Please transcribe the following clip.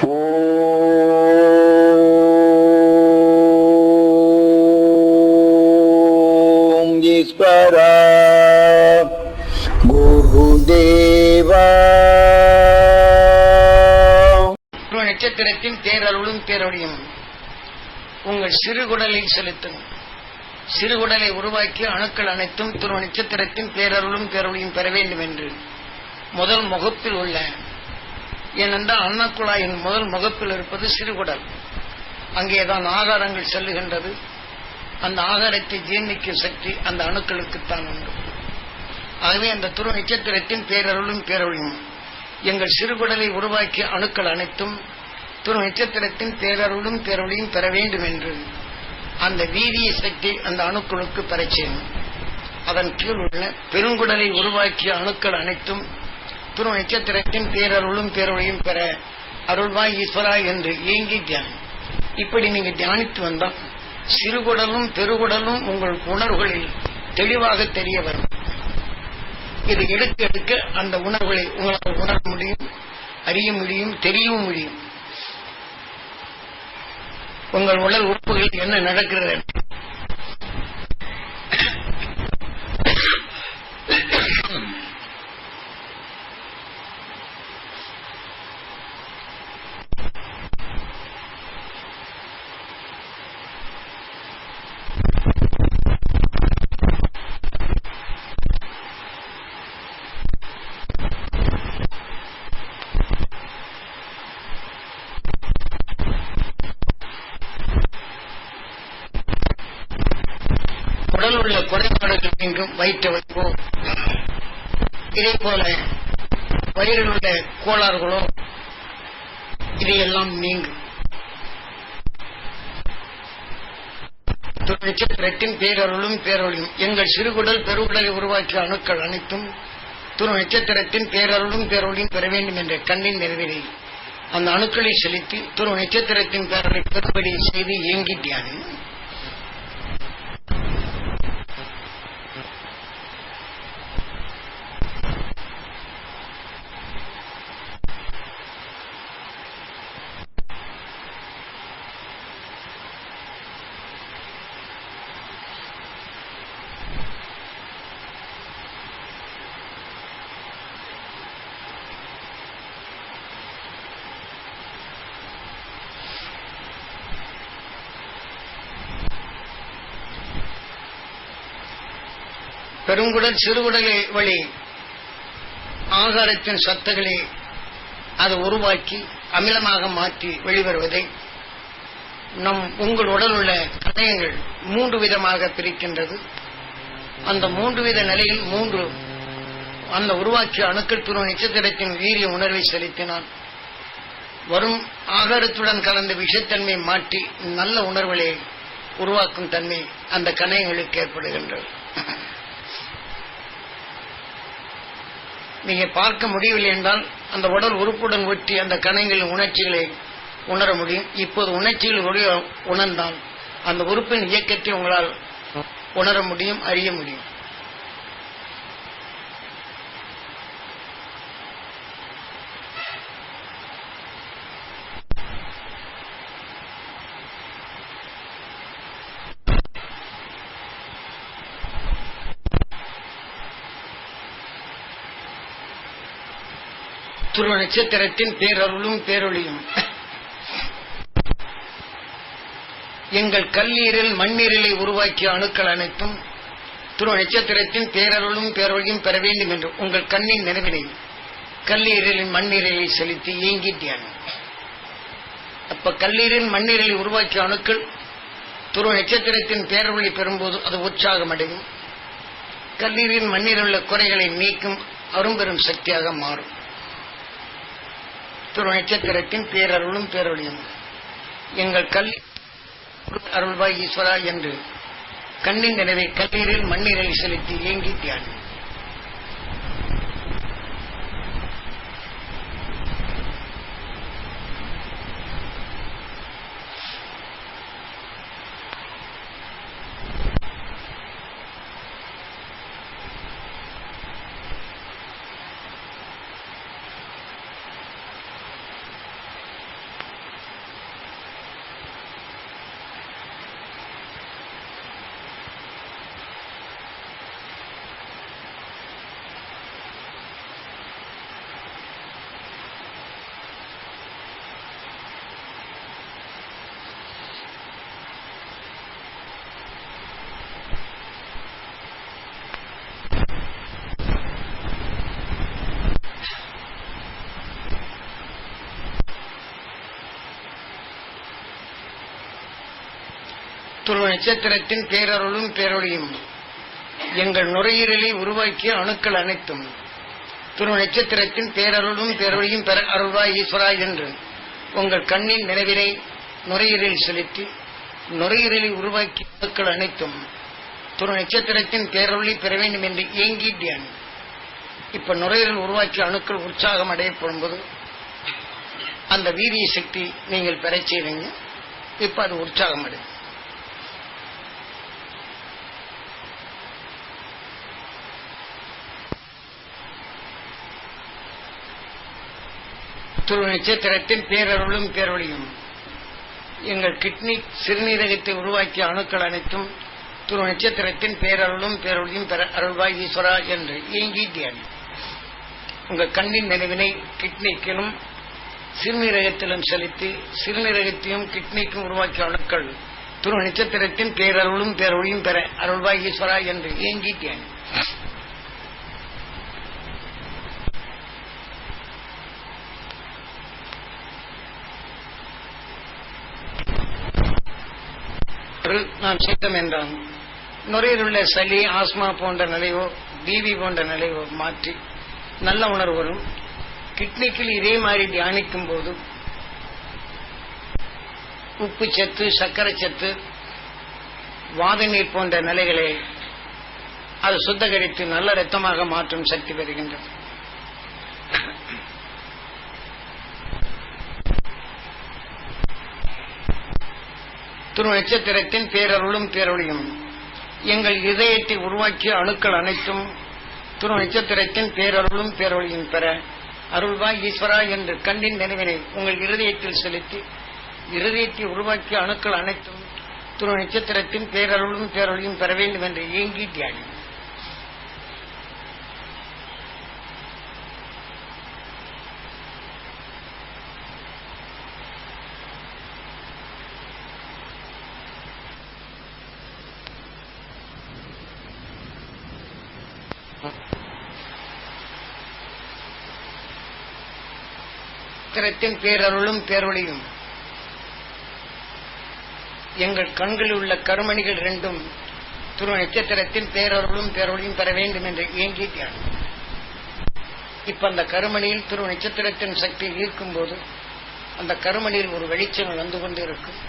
ஓம் ஈஸ்வரா குருதேவா. நட்சத்திரத்தின் பேரருளும் பேரொழியும் உங்கள் சிறுகுடலில் செலுத்தும். சிறுகுடலை உருவாக்கிய அணுக்கள் அனைத்தும் துருவ நட்சத்திரத்தின் பேரருளும் பேரொழியும் பெற வேண்டும் என்று முதல் முகப்பில் உள்ள, ஏனென்றால் அன்னக்குழாயின் முதல் முகப்பில் இருப்பது சிறுகுடல். அங்கேதான் ஆகாரங்கள் செல்லுகின்றது. அந்த ஆகாரத்தை ஜீர்ணிக்கும் சக்தி அந்த அணுக்களுக்குத்தான் உண்டு. ஆகவே அந்த துருவ நட்சத்திரத்தின் பேரருளும் பேரொழியும் எங்கள் சிறுகுடலை உருவாக்கிய அணுக்கள் அனைத்தும் துருவ நட்சத்திரத்தின் பேரருளும் பேரொழியும் பெற வேண்டும் என்று அந்த வீரிய சக்தி அந்த அணுக்களுக்கு பெறச் செய்யும். அதன் கீழ் உள்ள பெருங்குடலை உருவாக்கிய அணுக்கள் அனைத்தும் துருவ நட்சத்திரத்தின் பேரருளும் பேரொழியும் பெற அருள்வாய் ஈஸ்வரா என்று ஏங்கி தியானம். இப்படி நீங்க தியானித்து வந்தால் சிறுகுடலும் பெருகுடலும் உங்கள் உணர்வுகளில் தெளிவாக தெரிய வரும். இது எடுக்க எடுக்க அந்த உணர்வுகளை உங்களால் உணர முடியும், அறிய முடியும், தெரியவும் முடியும். உங்கள் உடல் உறுப்புகளில் என்ன நடக்கிறது. உடல் உள்ள குறைபாடுகள் நீங்கும். வயிற்று வைப்போ, இதே போல வயிறில் உள்ள கோளாறுகளோ இதையெல்லாம் நீங்கும். நட்சத்திரத்தின் பேரருளும் பேரொழியும் எங்கள் சிறுகுடல் பெருகுடலை உருவாக்கிய அணுக்கள் அனைத்தும் துரு நட்சத்திரத்தின் பேரருளும் பேரொழியும் பெற வேண்டும் என்ற கண்ணின் நிறைவேறி அந்த அணுக்களை செலுத்தி துரு நட்சத்திரத்தின் பேரலை பெறுபடி செய்து இயங்கிட்டாரு. பெருங்குடல் சிறுகுடலை வழி ஆகாரத்தின் சத்துக்களை அதை உருவாக்கி அமிலமாக மாற்றி வெளிவருவதை உங்கள் உடல் உள்ள கணையங்கள் 3 விதமாக பிரிக்கின்றது. அந்த 3 வித நிலையில் அந்த உருவாக்கிய அணுக்கள் துருவ நட்சத்திரத்தின் வீரிய உணர்வை செலுத்தினால் வரும் ஆகாரத்துடன் கலந்த விஷத்தன்மை மாற்றி நல்ல உணர்வுகளை உருவாக்கும் தன்மை அந்த கணையங்களுக்கு ஏற்படுகின்றது. நீங்க பார்க்க முடியவில்லை என்றால் அந்த உடல் உறுப்புடன் ஒட்டி அந்த கணைகளின் உணர்ச்சிகளை உணர முடியும். இப்போது உணர்ச்சிகள் உணர்ந்தால் அந்த உறுப்பின் இயக்கத்தை உங்களால் உணர முடியும், அறிய முடியும். துருவ நட்சத்திரத்தின் பேரருளும் பேரொழியும் எங்கள் கல்லீரல் மண்ணீரலை உருவாக்கிய அணுக்கள் அனைத்தும் துருவ நட்சத்திரத்தின் பேரருளும் பேரொழியும் பெற வேண்டும் என்று உங்கள் கண்ணின் நினைவினை கல்லீரலின் மண்ணீரலை செலுத்தி இயங்கி தியானம். அப்ப கல்லீரல் மண்ணீரலை உருவாக்கிய அணுக்கள் துருவ நட்சத்திரத்தின் பேரொழி பெறும்போது அது உற்சாகம் அடையும். கல்லீரலின் மண்ணீரில் உள்ள குறைகளை நீக்கும் அரும்பெரும் சக்தியாக மாறும். துருவ நட்சத்திரத்தின் பேரருளும் பேரொழியும் எங்கள் அருள்வாய் ஈஸ்வரா என்று கண்ணின் நினைவை கல்லீரில் மண்ணீரலை செலுத்தி இயங்கி தியானம். நட்சத்திரத்தின் பேரருளும் பேரொழியும் எங்கள் நுரையீரலை உருவாக்கிய அணுக்கள் அனைத்தும் துரு நட்சத்திரத்தின் பேரருளும் பேரொழியும் பெற அருள்வாய் ஈஸ்வரா என்று உங்கள் கண்ணின் நினைவினை நுரையீரலில் செலுத்தி நுரையீரலை உருவாக்கிய அணுக்கள் அனைத்தும் துரு நட்சத்திரத்தின் பேரொழி பெற வேண்டும் என்று ஏங்கி தியானம். இப்ப நுரையீரல் உருவாக்கிய அணுக்கள் உற்சாகம் அடையப்படும் போது அந்த வீரிய சக்தி நீங்கள் பெறச் செய்வீங்க. இப்ப அது உற்சாகம் அடையும். துரு நட்சத்திரத்தின் பேரருளும் பேரொழியும் எங்கள் கிட்னி சிறுநீரகத்தை உருவாக்கிய அணுக்கள் அனைத்தும் துரு நட்சத்திரத்தின் பேரருளும் பேரொழியும் பெற அருள்வாய் ஈஸ்வரா என்று ஏங்கி தியானம். உங்கள் கண்ணின் நினைவினை கிட்னிக்கிலும் சிறுநீரகத்திலும் செலுத்தி சிறுநீரகத்தையும் கிட்னிக்கும் உருவாக்கிய அணுக்கள் துரு நட்சத்திரத்தின் பேரருளும் பேரொழியும் பெற அருள்வாய் ஈஸ்வரா என்று ஏங்கி தியானம். நாம் சித்தம் என்றான் நுரையில் உள்ள சளி ஆஸ்மா போன்ற நிலையோ டிவி போன்ற நிலையோ மாற்றி நல்ல உணர்வு வரும். கிட்னிக்கில் இதே மாதிரி தியானிக்கும் போது உப்பு சத்து சர்க்கரை சத்து வாத நீர் போன்ற நிலைகளை அது சுத்தகரித்து நல்ல இரத்தமாக மாற்றும் சக்தி பெறுகின்றது. துரு நட்சத்திரத்தின் பேரருளும் பேரொழியும் எங்கள் இதயத்தை உருவாக்கிய அணுக்கள் அனைத்தும் துரு நட்சத்திரத்தின் பேரருளும் பேரொழியும் பெற அருள்வாய் ஈஸ்வரா என்று கண்ணின் நினைவினை உங்கள் இருதயத்தில் செலுத்தி இருதயத்தை உருவாக்கிய அணுக்கள் அனைத்தும் துரு நட்சத்திரத்தின் பேரருளும் பேரொழியும் பெற வேண்டும் என்று ஏங்கி தியானம். நட்சத்திரத்தின் பேரருளும் பேரொழியும் எங்கள் கண்களில் உள்ள கருமணிகள் இரண்டும் துரு நட்சத்திரத்தின் பேரருளும் பேரொழியும் பெற வேண்டும் என்று ஏங்கி தியானம். இப்ப அந்த கருமணியில் துரு நட்சத்திரத்தின் சக்தி ஈர்க்கும் போது அந்த கருமணியில் ஒரு வெளிச்சம் வந்து கொண்டு இருக்கும்.